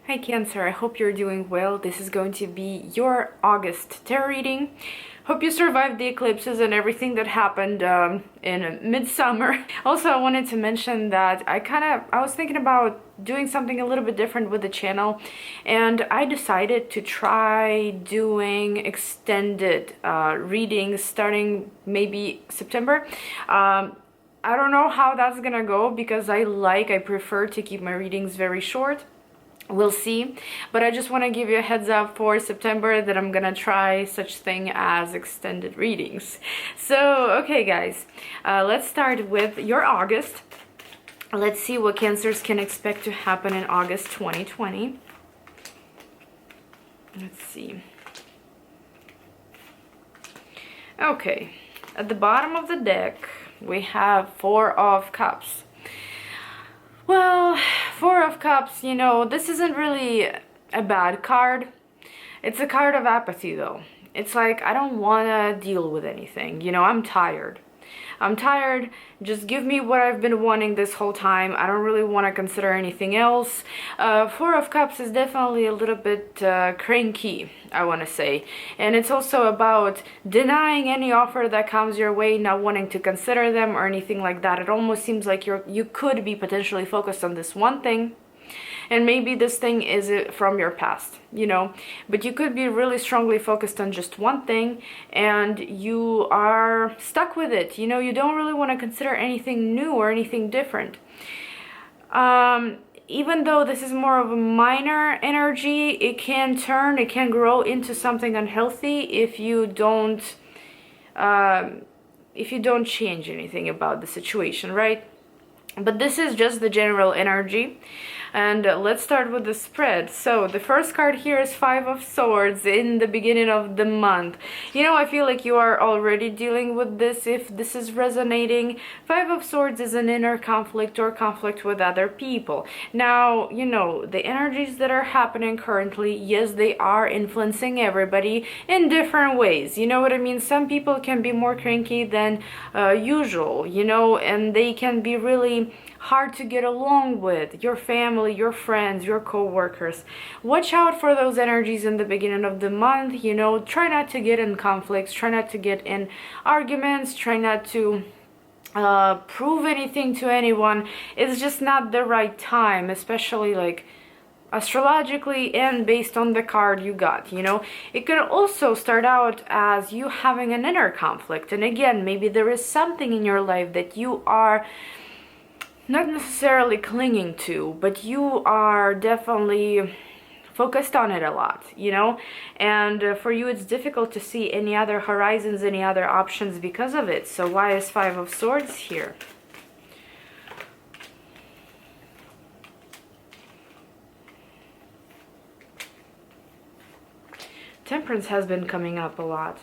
Hi Cancer, I hope you're doing well. This is going to be your August tarot reading. Hope you survived the eclipses and everything that happened in midsummer. Also, I wanted to mention that I was thinking about doing something a little bit different with the channel, and I decided to try doing extended readings starting maybe September. I don't know how that's gonna go because I prefer to keep my readings very short. We'll see, but I just want to give you a heads up for September that I'm gonna try such thing as extended readings. So, okay guys, let's start with your August. Let's see what Cancers can expect to happen in August 2020. Let's see. Okay, at the bottom of the deck, we have Four of Cups. Well, Four of Cups, you know, this isn't really a bad card. It's a card of apathy, though. It's like, I don't want to deal with anything. You know, I'm tired. I'm tired. Just give me what I've been wanting this whole time. I don't really want to consider anything else. Four of Cups is definitely a little bit cranky, I want to say. And it's also about denying any offer that comes your way, not wanting to consider them or anything like that. It almost seems like you could be potentially focused on this one thing. And maybe this thing is from your past, you know, but you could be really strongly focused on just one thing and you are stuck with it. You know, you don't really want to consider anything new or anything different. Even though this is more of a minor energy, it can grow into something unhealthy if you don't change anything about the situation, right? But this is just the general energy. And let's start with the spread. So the first card here is Five of Swords in the beginning of the month. You know, I feel like you are already dealing with this if this is resonating. Five of Swords is an inner conflict or conflict with other people. Now, you know, the energies that are happening currently, yes, they are influencing everybody in different ways. You know what I mean? Some people can be more cranky than usual, you know, and they can be really hard to get along with. Your family, your friends, your co-workers. Watch out for those energies in the beginning of the month. You know, try not to get in conflicts, try not to get in arguments, try not to prove anything to anyone. It's just not the right time, especially like astrologically and based on the card you got. You know, it could also start out as you having an inner conflict, and again, maybe there is something in your life that you are not necessarily clinging to, but you are definitely focused on it a lot, you know, and for you it's difficult to see any other horizons, any other options because of it. So why is Five of Swords here? Temperance has been coming up a lot.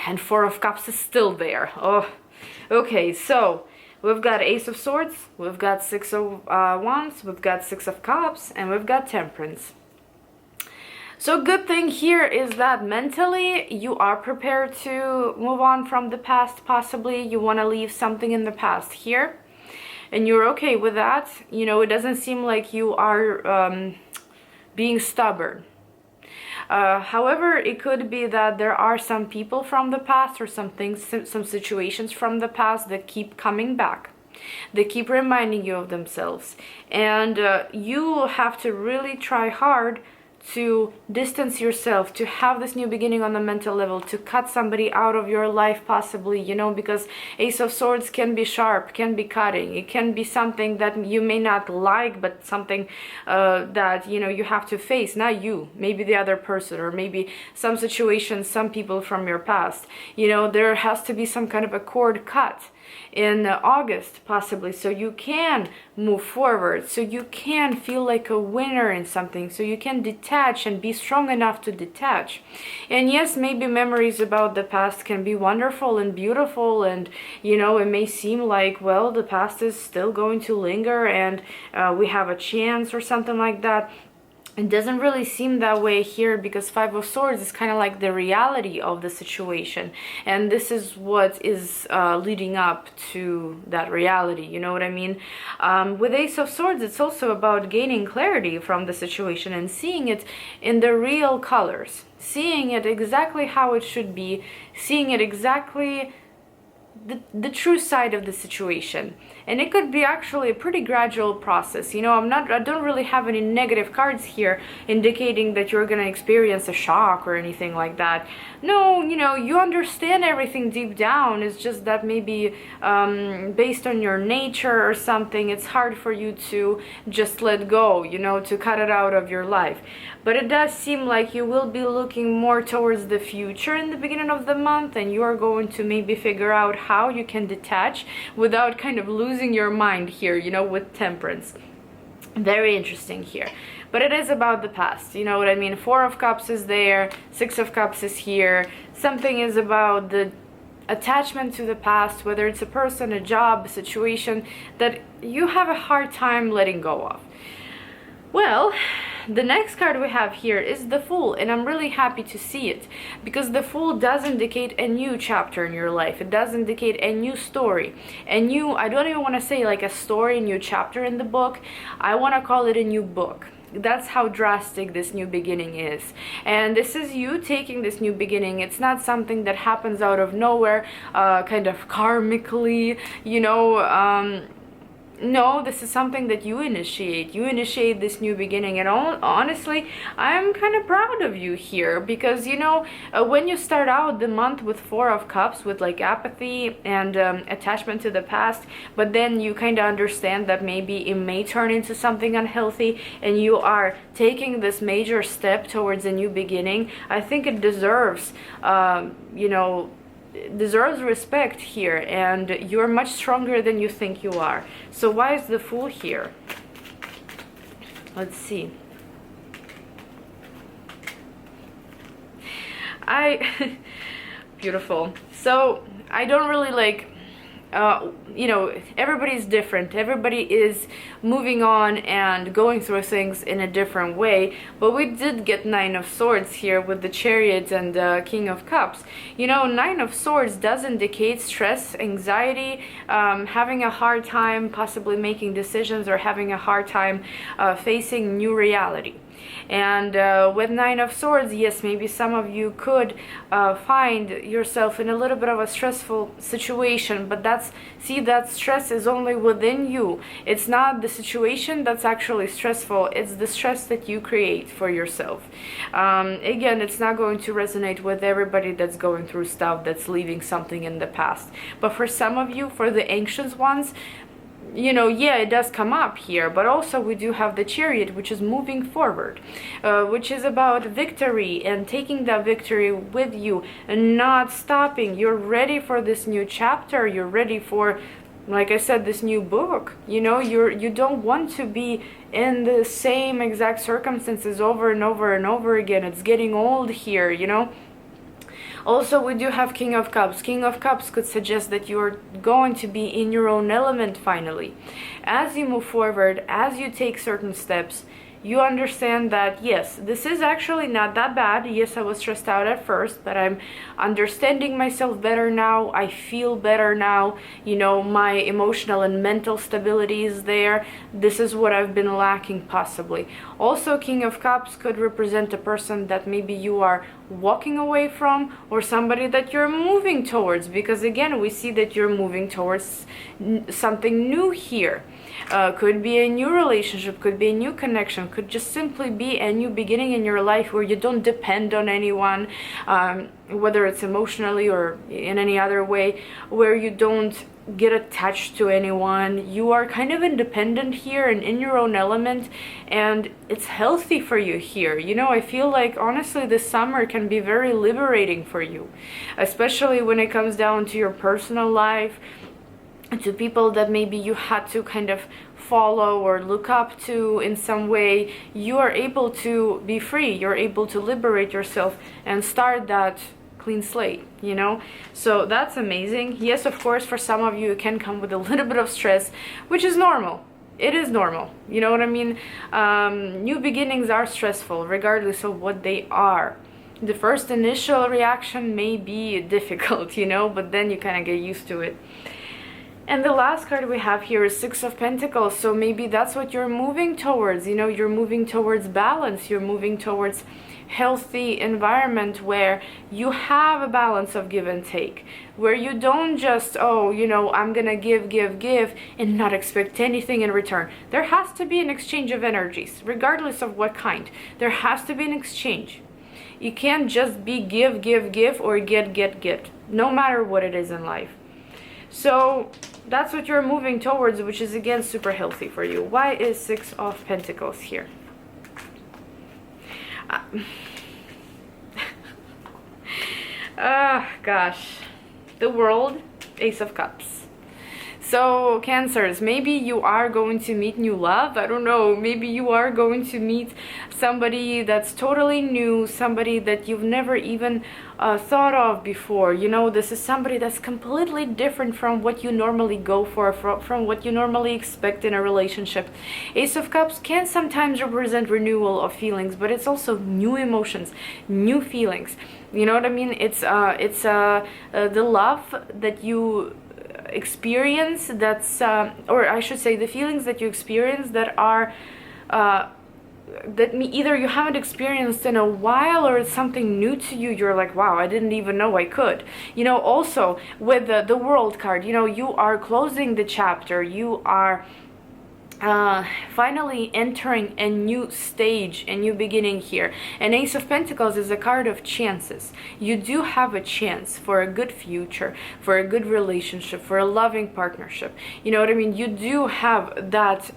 And Four of Cups is still there. Oh, okay, so we've got Ace of Swords, we've got Six of Wands, we've got Six of Cups, and we've got Temperance. So good thing here is that mentally you are prepared to move on from the past. Possibly you want to leave something in the past here, and you're okay with that. You know, it doesn't seem like you are being stubborn. However, it could be that there are some people from the past or some things, some situations from the past that keep coming back. They keep reminding you of themselves. And you have to really try hard to distance yourself, to have this new beginning on the mental level, to cut somebody out of your life possibly, you know, because Ace of Swords can be sharp, can be cutting. It can be something that you may not like, but something that, you know, you have to face, not you, maybe the other person, or maybe some situations, some people from your past. You know, there has to be some kind of a cord cut in August possibly, so you can move forward, so you can feel like a winner in something, so you can detach and be strong enough to detach. And yes, maybe memories about the past can be wonderful and beautiful, and you know, it may seem like, well, the past is still going to linger and we have a chance or something like that. It doesn't really seem that way here, because Five of Swords is kind of like the reality of the situation, and this is what is leading up to that reality, you know what I mean? With Ace of Swords, it's also about gaining clarity from the situation and seeing it in the real colors, seeing it exactly how it should be, seeing it exactly the true side of the situation. And it could be actually a pretty gradual process. You know, I don't really have any negative cards here indicating that you're gonna experience a shock or anything like that. No, you know, you understand everything deep down. It's just that maybe based on your nature or something, it's hard for you to just let go, you know, to cut it out of your life. But it does seem like you will be looking more towards the future in the beginning of the month, and you are going to maybe figure out how you can detach without kind of losing your mind here, you know, with Temperance. Very interesting here. But it is about the past, you know what I mean? Four of Cups is there, Six of Cups is here. Something is about the attachment to the past, whether it's a person, a job, a situation that you have a hard time letting go of. Well, the next card we have here is the Fool, and I'm really happy to see it, because the Fool does indicate a new chapter in your life. It does indicate a new story, a new, I don't even want to say like a story, a new chapter in the book. I want to call it a new book. That's how drastic this new beginning is. And this is you taking this new beginning. It's not something that happens out of nowhere, kind of karmically, you know. No, this is something that you initiate. You initiate this new beginning, and honestly, I'm kind of proud of you here, because, you know, when you start out the month with Four of Cups, with like apathy and attachment to the past, but then you kind of understand that maybe it may turn into something unhealthy, and you are taking this major step towards a new beginning, I think it deserves, you know, deserves respect here, and you're much stronger than you think you are. So why is the Fool here? Let's see. Beautiful. So I don't really like, you know, everybody's different. Everybody is moving on and going through things in a different way. But we did get Nine of Swords here with the Chariot and King of Cups. You know, Nine of Swords does indicate stress, anxiety, having a hard time possibly making decisions, or having a hard time facing new reality. And with Nine of Swords, yes, maybe some of you could find yourself in a little bit of a stressful situation, but that stress is only within you. It's not the situation that's actually stressful, it's the stress that you create for yourself. Again, it's not going to resonate with everybody that's going through stuff, that's leaving something in the past. But for some of you, for the anxious ones, you know, yeah, it does come up here, but also we do have the Chariot, which is moving forward, which is about victory and taking that victory with you and not stopping. You're ready for this new chapter. You're ready for, like I said, this new book. You know, you don't want to be in the same exact circumstances over and over and over again. It's getting old here, you know. Also, we do have King of Cups. King of Cups could suggest that you are going to be in your own element finally. As you move forward, as you take certain steps, you understand that, yes, this is actually not that bad. Yes, I was stressed out at first, but I'm understanding myself better now. I feel better now. You know, my emotional and mental stability is there. This is what I've been lacking, possibly. Also, King of Cups could represent a person that maybe you are walking away from, or somebody that you're moving towards, because again, we see that you're moving towards something new here. Could be a new relationship, could be a new connection, could just simply be a new beginning in your life where you don't depend on anyone, whether it's emotionally or in any other way, where you don't get attached to anyone. You are kind of independent here and in your own element, and it's healthy for you here. You know, I feel like honestly this summer can be very liberating for you, especially when it comes down to your personal life, to people that maybe you had to kind of follow or look up to in some way. You are able to be free, you're able to liberate yourself and start that clean slate, you know. So that's amazing. Yes, of course, for some of you it can come with a little bit of stress, which is normal. It is normal, you know what I mean? New beginnings are stressful, regardless of what they are. The first initial reaction may be difficult, you know, but then you kind of get used to it. And the last card we have here is Six of Pentacles. So maybe that's what you're moving towards. You know, you're moving towards balance. You're moving towards healthy environment where you have a balance of give and take, where you don't just, oh, you know, I'm gonna give and not expect anything in return. There has to be an exchange of energies, regardless of what kind. There has to be an exchange. You can't just be give or get, no matter what it is in life. So that's what you're moving towards, which is again super healthy for you. Why is Six of Pentacles here? Gosh. The World, Ace of Cups. So Cancers, maybe you are going to meet new love. I don't know, maybe you are going to meet somebody that's totally new, somebody that you've never even thought of before. You know, this is somebody that's completely different from what you normally go for, from what you normally expect in a relationship. Ace of Cups can sometimes represent renewal of feelings, but it's also new emotions, new feelings. You know what I mean? It's the love that you experience, that's or I should say the feelings that you experience that are either you haven't experienced in a while, or it's something new to you. You're like, wow, I didn't even know I could. You know, also with the World card, you know, you are closing the chapter. You are finally entering a new stage, a new beginning here. And Ace of Pentacles is a card of chances. You do have a chance for a good future, for a good relationship, for a loving partnership. You know what I mean? You do have that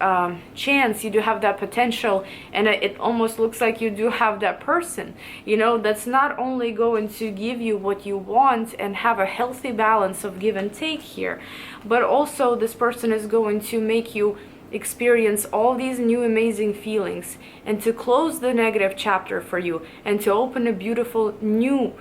chance, you do have that potential, and it almost looks like you do have that person, you know, that's not only going to give you what you want and have a healthy balance of give and take here, but also this person is going to make you experience all these new amazing feelings, and to close the negative chapter for you, and to open a beautiful new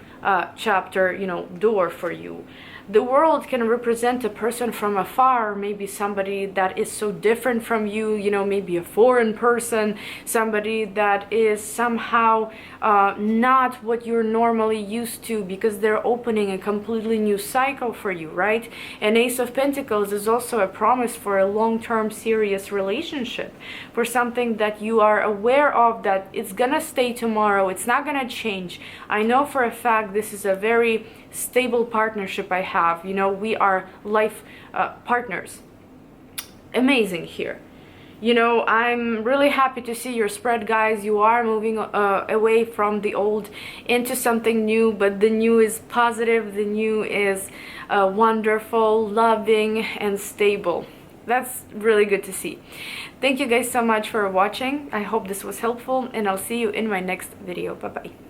chapter, you know, door for you. The World can represent a person from afar, maybe somebody that is so different from you, you know, maybe a foreign person, somebody that is somehow not what you're normally used to, because they're opening a completely new cycle for you, right? And Ace of Pentacles is also a promise for a long-term serious relationship, for something that you are aware of, that it's gonna stay tomorrow, it's not gonna change. I know for a fact this is a very stable partnership I have. You know, we are life partners. Amazing here. You know, I'm really happy to see your spread, guys. You are moving away from the old into something new, but the new is positive, the new is wonderful, loving, and stable. That's really good to see. Thank you guys so much for watching. I hope this was helpful, and I'll see you in my next video. Bye bye.